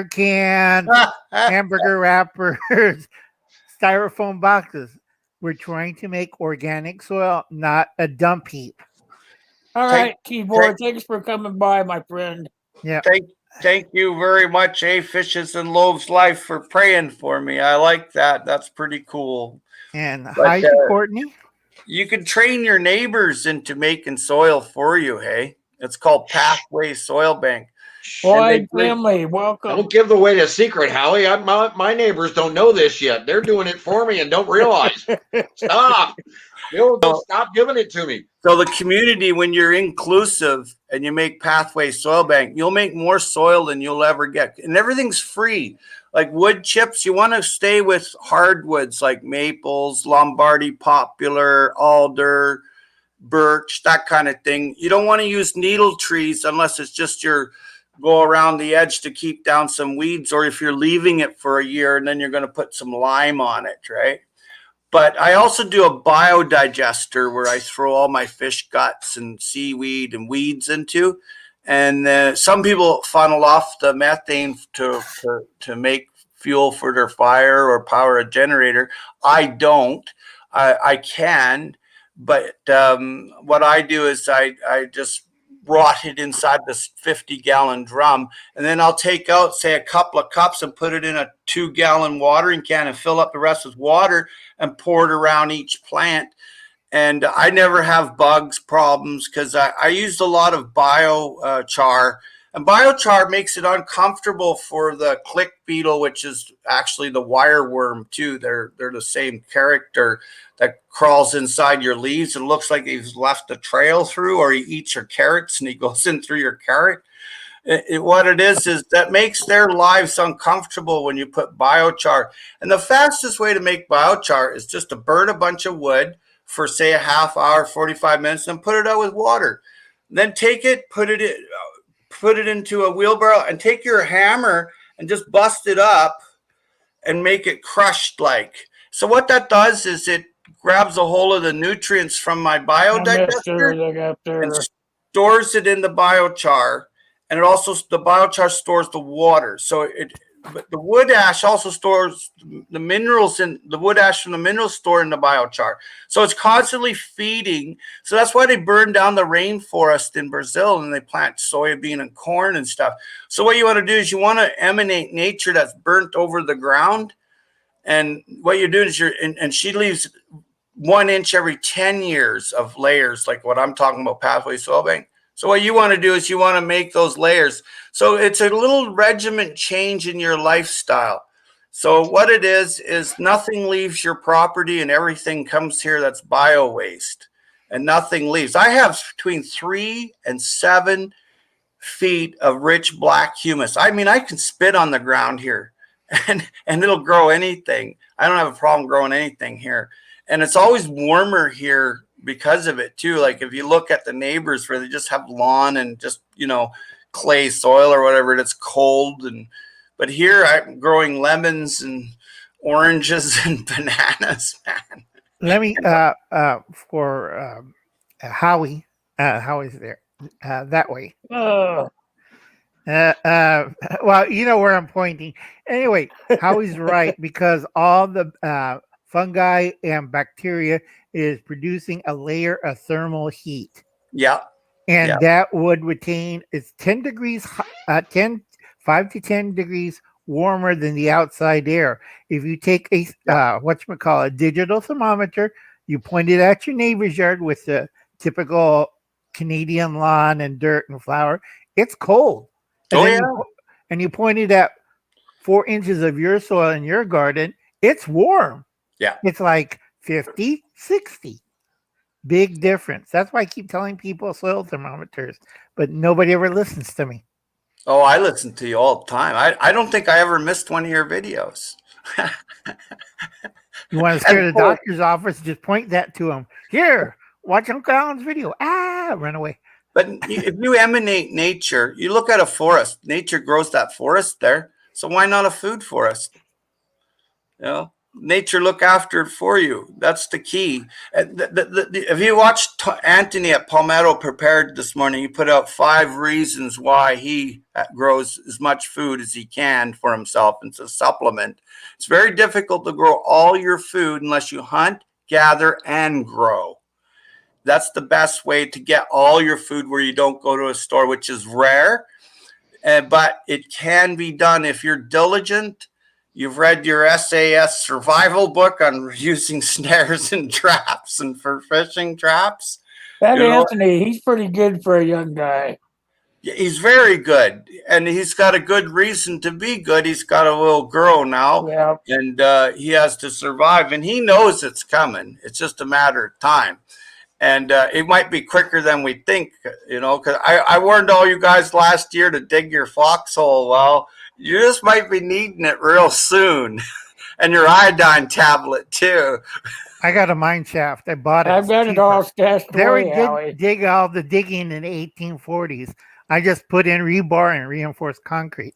S2: cans, hamburger wrappers, styrofoam boxes. We're trying to make organic soil, not a dump heap.
S1: All right, keyboard. Thanks for coming by, my friend.
S2: Yeah.
S4: Thank you very much, Fishes and Loaves Life, for praying for me. I like that. That's pretty cool.
S2: And hi to Courtney.
S4: You can train your neighbors into making soil for you, hey? It's called Pathway Soil Bank.
S1: Boy, family, welcome.
S3: Don't give away the secret, Howie. My neighbors don't know this yet. They're doing it for me and don't realize. Stop. Don't stop giving it to me.
S4: So the community, when you're inclusive and you make Pathway Soil Bank, you'll make more soil than you'll ever get. And everything's free. Like wood chips, you want to stay with hardwoods like maples, Lombardy poplar, alder, birch, that kind of thing. You don't want to use needle trees unless it's just your go around the edge to keep down some weeds, or if you're leaving it for a year and then you're going to put some lime on it, right? But I also do a biodigester where I throw all my fish guts and seaweed and weeds into. And some people funnel off the methane to make fuel for their fire or power a generator. I don't. I can. But what I do is I just rot it inside this 50-gallon drum. And then I'll take out, say, a couple of cups and put it in a 2-gallon watering can and fill up the rest with water and pour it around each plant. And I never have bugs problems because I used a lot of biochar. And biochar makes it uncomfortable for the click beetle, which is actually the wireworm too. They're the same character that crawls inside your leaves and looks like he's left a trail through, or he eats your carrots and he goes in through your carrot. What it is that makes their lives uncomfortable when you put biochar. And the fastest way to make biochar is just to burn a bunch of wood for, say, a half hour, 45 minutes, and put it out with water. Then take it, put it into a wheelbarrow, and take your hammer and just bust it up and make it crushed like. So what that does is it grabs a hold of the nutrients from my biodigester and stores it in the biochar. And it also, the biochar stores the water. So the wood ash also stores the minerals in the wood ash from the minerals stored in the biochar. So it's constantly feeding. So that's why they burn down the rainforest in Brazil and they plant soybean and corn and stuff. So what you want to do is you want to emanate nature that's burnt over the ground. And what you're doing is and she leaves 1 inch every 10 years of layers, like what I'm talking about, pathway soil bank. So what you want to do is you want to make those layers. So it's a little regiment change in your lifestyle. So what it is nothing leaves your property and everything comes here that's bio waste, and nothing leaves. I have between 3 and 7 feet of rich black humus. I mean, I can spit on the ground here and it'll grow anything. I don't have a problem growing anything here. And it's always warmer here because of it too. Like if you look at the neighbors where they just have lawn and just, you know, clay soil or whatever, it's cold. But here I'm growing lemons and oranges and bananas, man.
S2: Let me for Howie. Howie's there that way.
S1: Oh,
S2: Well, you know where I'm pointing. Anyway, Howie's right, because all the fungi and bacteria is producing a layer of thermal heat,
S4: Yeah.
S2: and
S4: Yeah.
S2: that would retain. It's 10 degrees, 5 to 10 degrees warmer than the outside air. If you take a whatchamacallit, digital thermometer, you point it at your neighbor's yard with the typical Canadian lawn and dirt and flour, it's cold. And
S4: Oh,
S2: then
S4: yeah.
S2: and you point it at 4 inches of your soil in your garden, it's warm.
S4: Yeah.
S2: It's like 50, 60. Big difference. That's why I keep telling people soil thermometers, but nobody ever listens to me.
S4: Oh, I listen to you all the time. I don't think I ever missed one of your videos.
S2: You want to scare the doctor's office, just point that to them. Here, watch Uncle Alan's video. Run away.
S4: But if you emanate nature, you look at a forest. Nature grows that forest there. So why not a food forest? You know, nature look after it for you. That's the key. If you watched Anthony at Palmetto Prepared this morning, he put out 5 reasons why he grows as much food as he can for himself. It's a supplement. It's very difficult to grow all your food unless you hunt, gather, and grow. That's the best way to get all your food where you don't go to a store, which is rare. But it can be done if you're diligent. You've read your SAS survival book on using snares and traps and for fishing traps.
S1: that Anthony, he's pretty good for a young guy.
S4: He's very good. And he's got a good reason to be good. He's got a little girl now.
S1: Yeah.
S4: And he has to survive. And he knows it's coming. It's just a matter of time. And it might be quicker than we think, you know, because I warned all you guys last year to dig your foxhole. Well, you just might be needing it real soon. And your iodine tablet, too.
S2: I got a mine shaft. I bought it.
S1: I've got it all stashed
S2: There
S1: away,
S2: we
S1: Howie.
S2: dig all the digging in the 1840s. I just put in rebar and reinforced concrete.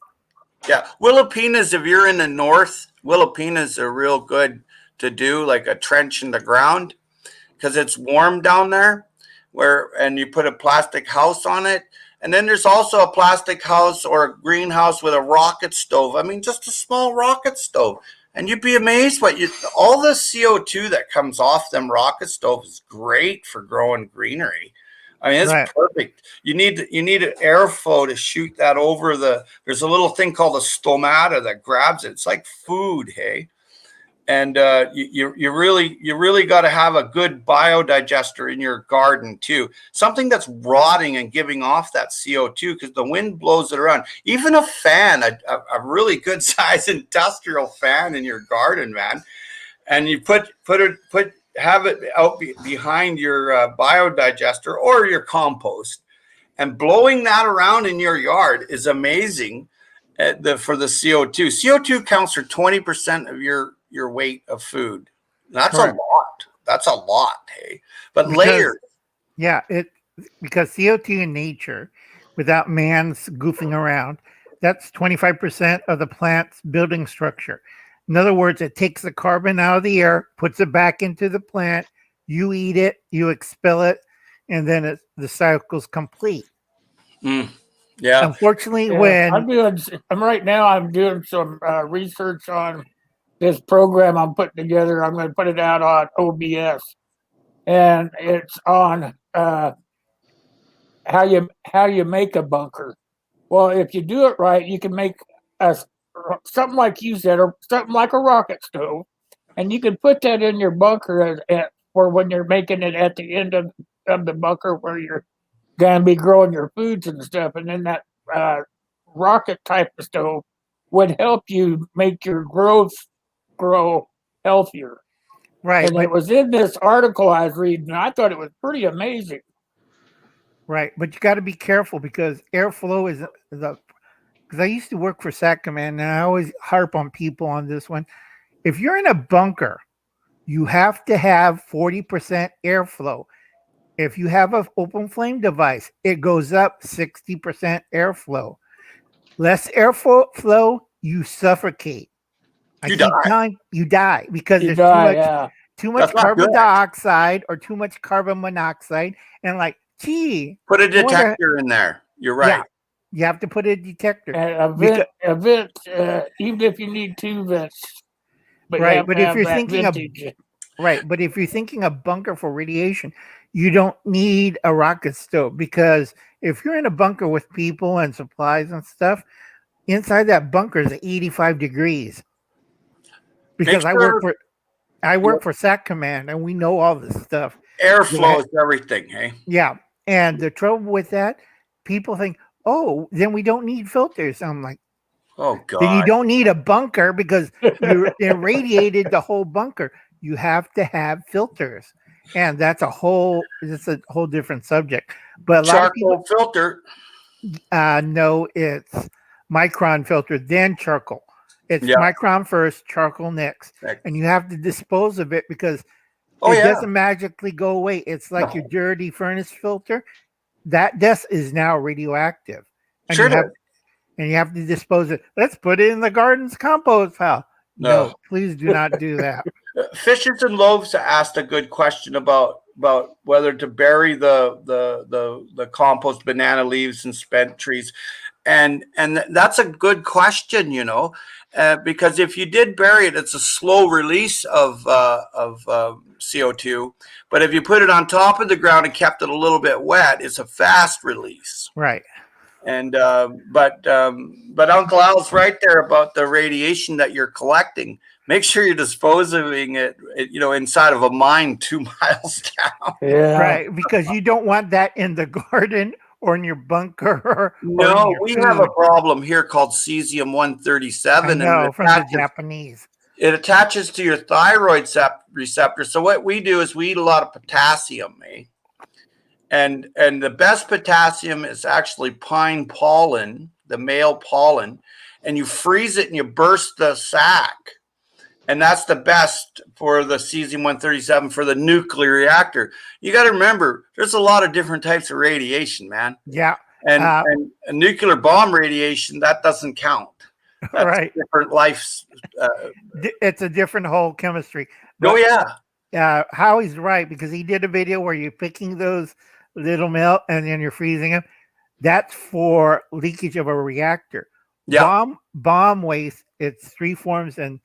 S4: Yeah. Willow-penas, if you're in the north, willow-penas are real good to do, like a trench in the ground. Because it's warm down there, and you put a plastic house on it. And then there's also a plastic house or a greenhouse with a rocket stove. I mean, just a small rocket stove. And you'd be amazed all the CO2 that comes off them rocket stoves is great for growing greenery. I mean, it's perfect. You need an airflow to shoot that over there's a little thing called a stomata that grabs it. It's like food, hey? And you really got to have a good biodigester in your garden too. Something that's rotting and giving off that CO2 because the wind blows it around. Even a fan, a really good size industrial fan in your garden, man. And you have it out behind your biodigester or your compost, and blowing that around in your yard is amazing. For the CO2. CO2 counts for 20% of your weight of food. That's correct. A lot. That's a lot, hey. But layers.
S2: Yeah, because CO2 in nature, without man's goofing around, that's 25% of the plant's building structure. In other words, it takes the carbon out of the air, puts it back into the plant, you eat it, you expel it, and then the cycle's complete.
S4: Yeah.
S2: Unfortunately,
S1: I'm doing some research on this program I'm putting together. I'm going to put it out on OBS, and it's on how you make a bunker. Well, if you do it right, you can make something like you said, or something like a rocket stove, and you can put that in your bunker at for when you're making it at the end of the bunker where you're gonna be growing your foods and stuff. And then that rocket type of stove would help you make your growth grow healthier.
S2: Right,
S1: And it was in this article I was reading. I thought it was pretty amazing.
S2: right. But you got to be careful because airflow is the. Because I used to work for SAT Command, and I always harp on people on this one. If you're in a bunker, you have to have 40% airflow. If you have an open flame device, it goes up 60% airflow. Less airflow, you suffocate.
S4: You die.
S2: You die because
S1: You
S2: there's
S1: die,
S2: too much
S4: That's not
S2: carbon
S4: good.
S2: dioxide or too much carbon monoxide. And like, gee,
S4: Put a
S2: I wonder-
S4: detector in there. You're right.
S2: Yeah. You have to put a detector.
S1: And a vent, even if you need 2 vents. But you
S2: Right,
S1: have
S2: but
S1: to
S2: if
S1: have
S2: you're
S1: that
S2: thinking of
S1: ventage.
S2: Right, but if you're thinking a bunker for radiation, you don't need a rocket stove because if you're in a bunker with people and supplies and stuff, inside that bunker is 85 degrees. Because I work for SAT Command and we know all this stuff.
S4: Airflow is everything, hey?
S2: Yeah, and the trouble with that, people think, oh, then we don't need filters. I'm like,
S4: Oh God.
S2: then you don't need a bunker because you irradiated the whole bunker. You have to have filters, and it's a whole different subject. But a lot of people
S4: filter.
S2: know it's micron filter, then charcoal. It's micron first, charcoal next, and you have to dispose of it because it doesn't magically go away. It's like your dirty furnace filter. That dust is now radioactive, and you have to dispose it. Let's put it in the garden's compost pile. No, please do not do that.
S4: Fishes and Loaves asked a good question about whether to bury the compost banana leaves and spent trees, and that's a good question, you know, because if you did bury it, it's a slow release of CO2, but if you put it on top of the ground and kept it a little bit wet, it's a fast release.
S2: Right.
S4: And but Uncle Al's right there about the radiation that you're collecting. Make sure you're disposing it, you know, inside of a mine 2 miles down.
S1: Yeah.
S2: Right, because you don't want that in the garden or in your bunker.
S4: No, we have a problem here called cesium-137.
S2: No, from the Japanese.
S4: It attaches to your thyroid receptor. So what we do is we eat a lot of potassium, eh? And the best potassium is actually pine pollen, the male pollen, and you freeze it and you burst the sac. And that's the best for the cesium-137 for the nuclear reactor. You got to remember, there's a lot of different types of radiation, man.
S2: Yeah.
S4: And a nuclear bomb radiation, that doesn't count. That's
S2: right.
S4: Different lives.
S2: It's a different whole chemistry.
S4: But,
S2: Howie's right because he did a video where you're picking those little melt and then you're freezing them. That's for leakage of a reactor.
S4: Yeah.
S2: Bomb waste, it's 3 forms and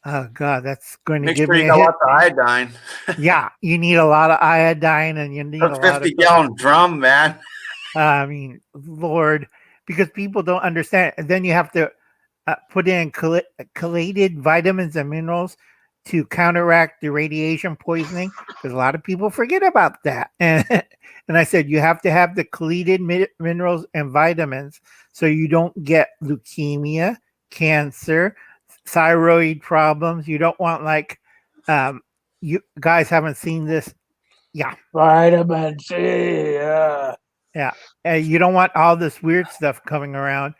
S2: oh God, that's going to give
S4: me
S2: a hit.
S4: Lot of iodine.
S2: Yeah, you need a lot of iodine and you need a
S4: 50-gallon drum, man.
S2: I mean, Lord, because people don't understand. And then you have to put in chelated vitamins and minerals to counteract the radiation poisoning because a lot of people forget about that. And I said, you have to have the chelated minerals and vitamins so you don't get leukemia, cancer, thyroid problems. You don't want you guys haven't seen this. Yeah.
S1: Vitamin C.
S2: Yeah. You don't want all this weird stuff coming around.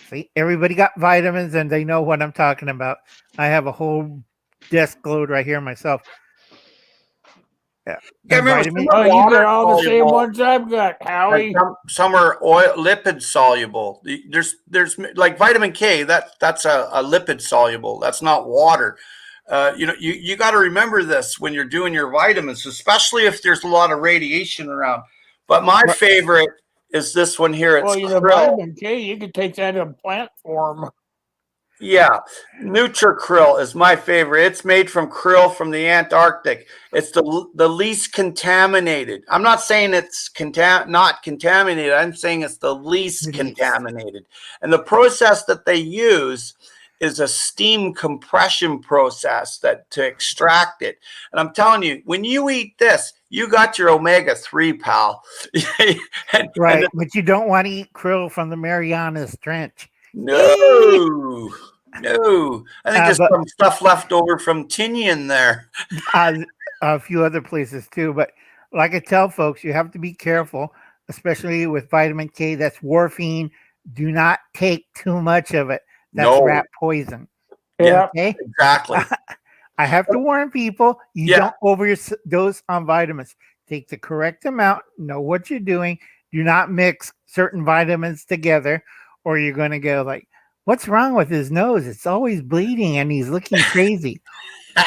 S2: See, everybody got vitamins and they know what I'm talking about. I have a whole desk load right here myself. Yeah.
S1: You got all the same ones I've got, Howie.
S4: Some are lipid soluble. There's like vitamin K. That's a lipid soluble. That's not water. You got to remember this when you're doing your vitamins, especially if there's a lot of radiation around. But my favorite is this one here. It's
S1: vitamin K. You can take that in plant form.
S4: Yeah, NutriKrill is my favorite. It's made from krill from the Antarctic. It's the least contaminated. I'm not saying it's not contaminated. I'm saying it's the least contaminated. And the process that they use is a steam compression process that to extract it. And I'm telling you, when you eat this, you got your omega-3, pal.
S2: Right, but you don't want to eat krill from the Marianas Trench.
S4: No. No. I think there's
S2: but-
S4: some stuff left over from Tinian there.
S2: A few other places too. But like I tell folks, you have to be careful, especially with vitamin K. That's morphine. Do not take too much of it. That's
S4: No.
S2: rat poison.
S1: Yeah.
S2: Okay.
S4: Exactly.
S2: I have to warn people, you
S4: Yeah.
S2: don't overdose on vitamins. Take the correct amount, know what you're doing. Do not mix certain vitamins together, or you're going to go like, what's wrong with his nose? It's always bleeding and he's looking crazy.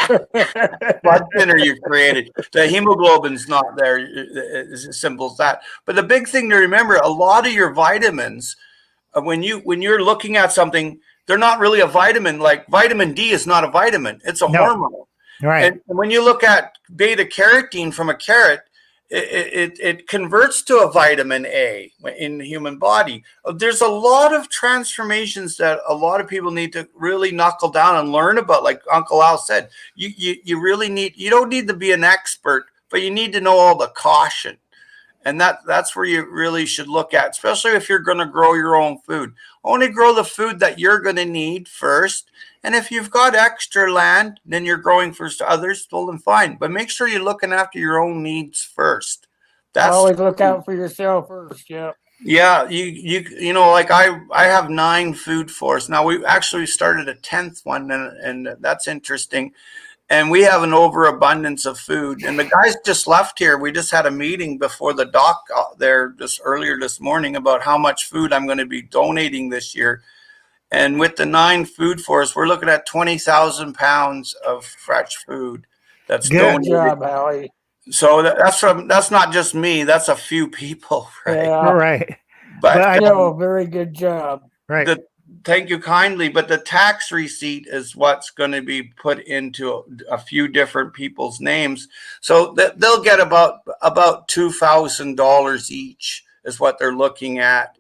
S4: Blood thinner you created. The hemoglobin's not there. It's as simple as that. But the big thing to remember, a lot of your vitamins, when you're looking at something, they're not really a vitamin. Like vitamin D is not a vitamin. It's a hormone.
S2: Right.
S4: And when you look at beta carotene from a carrot, it converts to a vitamin A in the human body. There's a lot of transformations that a lot of people need to really knuckle down and learn about. Like Uncle Al said, you really need, you don't need to be an expert, but you need to know all the caution. And that's where you really should look at, especially if you're going to grow your own food. Only grow the food that you're going to need first. And if you've got extra land, then you're growing for others, well then fine. But make sure you're looking after your own needs first. That's
S1: Always look out for yourself first. Yeah.
S4: Yeah, you know, like I have 9 food forests. Now we actually started a 10th one, and that's interesting. And we have an overabundance of food. And the guys just left here. We just had a meeting before the dock there just earlier this morning about how much food I'm going to be donating this year. And with the 9 food forests, we're looking at 20,000 pounds of fresh food. That's
S2: Good
S4: donated.
S1: Good job, Howie.
S4: So that's not just me. That's a few people, right?
S1: Yeah.
S2: All right.
S4: But
S2: I
S1: No, very good job.
S2: Right.
S4: thank you kindly. But the tax receipt is what's going to be put into a few different people's names, so that they'll get about $2,000 each is what they're looking at.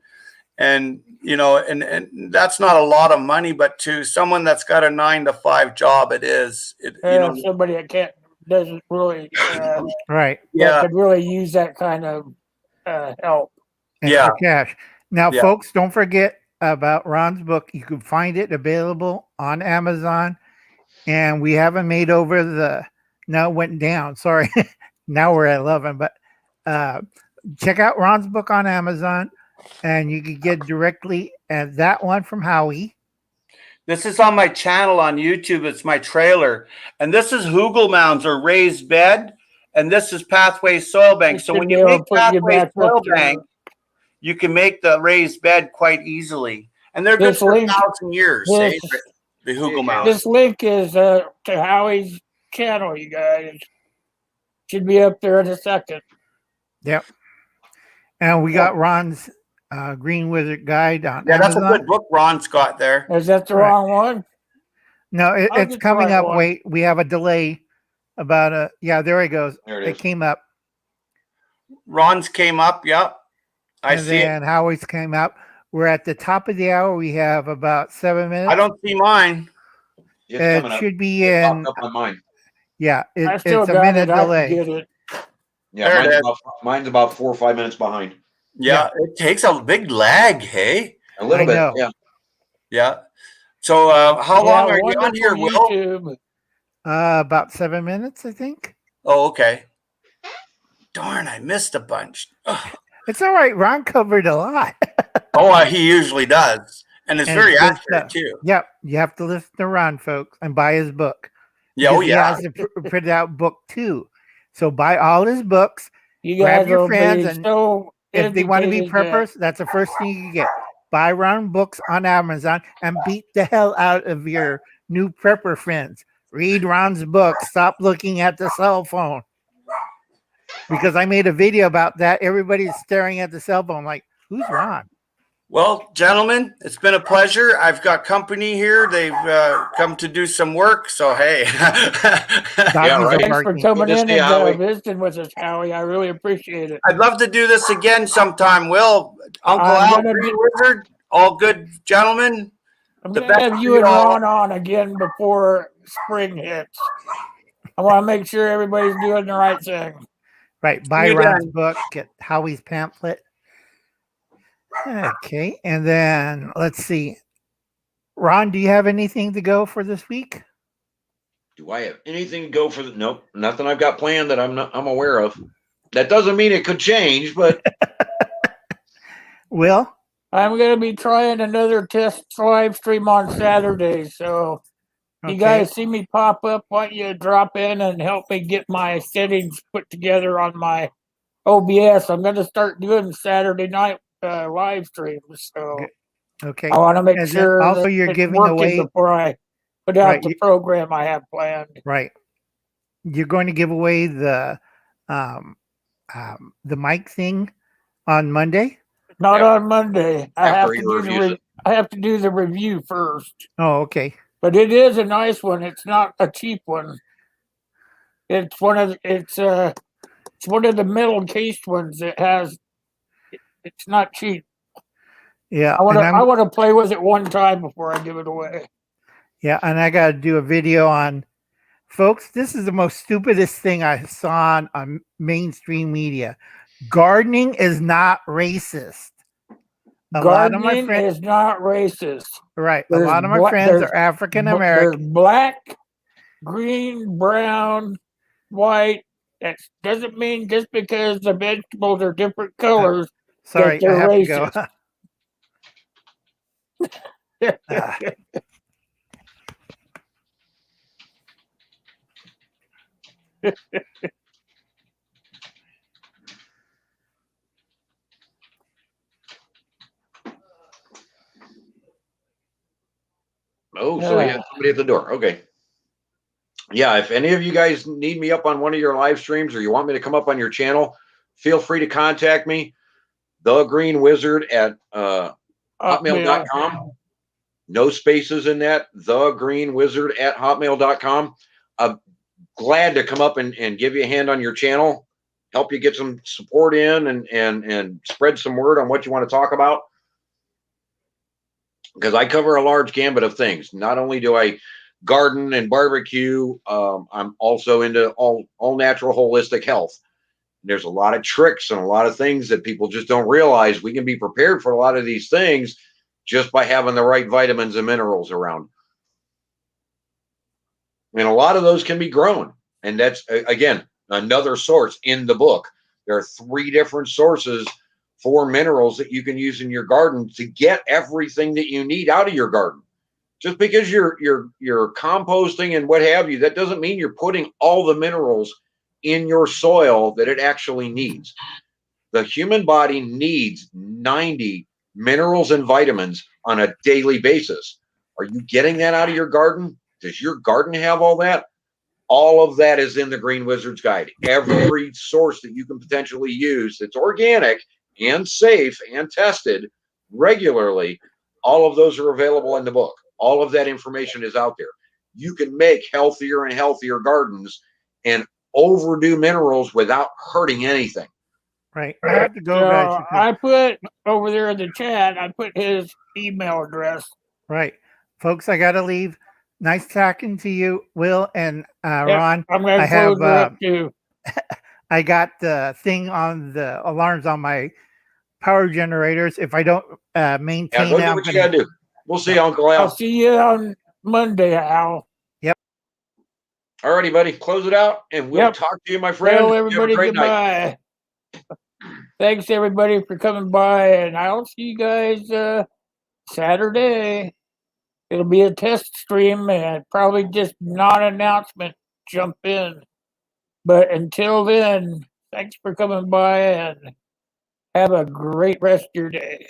S4: And you know, and that's not a lot of money, but to someone that's got a 9-to-5 job, it is. You know,
S1: Somebody that doesn't really,
S2: Right.
S4: yeah,
S1: could really use that kind of help.
S2: Extra cash. Now,
S4: Yeah.
S2: folks, don't forget about Ron's book. You can find it available on Amazon. And we haven't made over now it went down. Sorry. Now we're at 11. But check out Ron's book on Amazon. And you can get directly at that one from Howie.
S4: this is on my channel on YouTube. It's my trailer, and this is Hugel mounds or raised bed, and this is Pathway Soil Bank. So when you make Pathway Soil Bank, you can make the raised bed quite easily, and they're good for 1,000 years. The Hugel mounds.
S1: This link is to Howie's channel, you guys. Should be up there in a second.
S2: Yep. And we got Ron's Green Wizard Guide on
S4: Yeah, that's
S2: Amazon.
S4: a good book Ron's got there.
S1: Is that the wrong one?
S2: No,
S1: I'll
S2: it's
S1: get
S2: coming
S1: the right
S2: up.
S1: one.
S2: Wait, we have a delay about yeah, there it goes.
S3: There it is.
S2: came up.
S4: Ron's came up. Yep. I see it.
S2: And Howie's came up. We're at the top of the hour. We have about 7 minutes.
S4: I don't see mine.
S3: It's
S2: It
S3: coming up.
S2: should be
S3: It
S2: in.
S3: popped up on mine.
S2: Yeah,
S1: I
S2: it's
S1: still
S2: a
S1: got
S2: minute
S1: it. I can
S2: delay.
S1: get it.
S3: Yeah,
S4: There it
S3: mine's about 4 or 5 minutes behind.
S4: Yeah, it takes a big lag, hey?
S3: A little
S2: I
S3: bit.
S2: know.
S3: Yeah.
S4: Yeah. So how long are you on here, Will?
S1: YouTube.
S2: About 7 minutes, I think.
S4: Oh, okay. Darn, I missed a bunch. Ugh.
S2: It's all right. Ron covered a lot.
S4: Oh, he usually does. And it's
S2: And
S4: very
S2: it's good
S4: accurate,
S2: stuff.
S4: too.
S2: Yep, you have to listen to Ron, folks, and buy his book.
S4: Yeah, oh,
S2: Because
S4: yeah.
S2: He has a printed out book too. So buy all his books.
S1: You
S2: Grab
S1: guys
S2: your
S1: will
S2: friends
S1: be
S2: and
S1: so
S2: If they want to be
S1: educated that-
S2: preppers, that's the first thing you can get. Buy Ron books on Amazon and beat the hell out of your new prepper friends. Read Ron's book. Stop looking at the cell phone. Because I made a video about that. Everybody's staring at the cell phone like, who's Ron?
S4: Well, gentlemen, it's been a pleasure. I've got company here. They've come to do some work. So, hey.
S2: Doggies
S3: right.
S2: are
S1: Thanks for
S2: barking.
S1: coming
S3: Good to
S1: in
S3: see
S1: and
S3: you, Howie.
S1: visiting with us, Howie. I really appreciate it.
S4: I'd love to do this again sometime, Will. Uncle
S1: I'm
S4: Al,
S1: gonna
S4: Green Wizard, all good gentlemen.
S1: I'm
S4: The
S1: going to have
S4: best
S1: you and
S4: y'all.
S1: Ron on again before spring hits. I want to make sure everybody's doing the right thing.
S2: Right. Buy
S4: You
S2: Ron's
S4: done.
S2: book, get Howie's pamphlet. Okay. And then let's see. Ron, do you have anything to go for this week?
S3: Do I have anything to go for the? Nope, nothing I've got planned that I'm aware of. That doesn't mean it could change, but
S2: Will?
S1: I'm going to be trying another test live stream on Saturday. So you
S2: Okay.
S1: guys see me pop up, why don't you drop in and help me get my settings put together on my OBS? I'm going to start doing Saturday night live streams. So
S2: Okay.
S1: I want to make
S2: And then
S1: sure
S2: also
S1: that
S2: you're
S1: it's
S2: giving
S1: working
S2: away
S1: before I put out
S2: Right,
S1: the program I have planned.
S2: right. You're going to give away the mic thing on Monday.
S1: Not
S3: After-
S1: on Monday. I
S3: after
S1: have
S3: he
S1: to do
S3: reviews it.
S1: I have to do the review first.
S2: Oh, okay.
S1: But it is a nice one. It's not a cheap one. It's one of the metal cased ones that has. It's not cheap.
S2: Yeah,
S1: I want
S2: and
S1: to want to play with it one time before I give it away.
S2: yeah, and I got to do a video on, folks. This is the most stupidest thing I saw on mainstream media. Gardening is not racist. A lot of my
S1: Gardening
S2: friends,
S1: is not racist.
S2: right? A
S1: There's
S2: lot of my
S1: bla-
S2: friends
S1: there's
S2: are African
S1: There's
S2: American.
S1: black, green, brown, white. That doesn't mean just because the vegetables are different colors
S2: Sorry,
S1: that they're
S2: I have to go.
S1: racist.
S2: Ah,
S3: Oh, so yeah, somebody at the door. Okay. Yeah, if any of you guys need me up on one of your live streams or you want me to come up on your channel, feel free to contact me. The Green Wizard at hotmail.com. No spaces in that. The Green Wizard at hotmail.com. I'm glad to come up and give you a hand on your channel, help you get some support in and spread some word on what you want to talk about. Because I cover a large gambit of things. Not only do I garden and barbecue, I'm also into all natural holistic health. There's a lot of tricks and a lot of things that people just don't realize. We can be prepared for a lot of these things just by having the right vitamins and minerals around. And a lot of those can be grown. And that's, again, another source in the book. There are 3 different sources for minerals that you can use in your garden to get everything that you need out of your garden. Just because you're composting and what have you, that doesn't mean you're putting all the minerals in your soil that it actually needs. The human body needs 90 minerals and vitamins on a daily basis. Are you getting that out of your garden? Does your garden have all that? All of that is in the Green Wizard's Guide. Every source that you can potentially use that's organic and safe and tested regularly, all of those are available in the book. All of that information is out there. You can make healthier and healthier gardens and overdo minerals without hurting anything.
S2: right. I have to go,
S1: So
S2: guys. Because,
S1: I put over there in the chat, I put his email address.
S2: right, folks, I got to leave. Nice talking to you, Will and Ron.
S1: I'm going
S2: I
S1: to close
S2: have
S1: her up too.
S2: I got the thing on the alarms on my power generators. If I don't maintain
S3: Go
S2: it,
S3: do
S2: I'm
S3: what you
S2: gonna.
S3: got to do. We'll see you, Uncle
S1: I'll
S3: Al.
S1: see you on Monday, Al.
S3: All righty, buddy. Close it out, and we'll talk to you, my friend.
S1: Tell
S3: You have a
S1: everybody
S3: great night.
S1: goodbye. Thanks everybody for coming by, and I'll see you guys Saturday. It'll be a test stream and probably just non-announcement. Jump in, but until then, thanks for coming by and have a great rest of your day.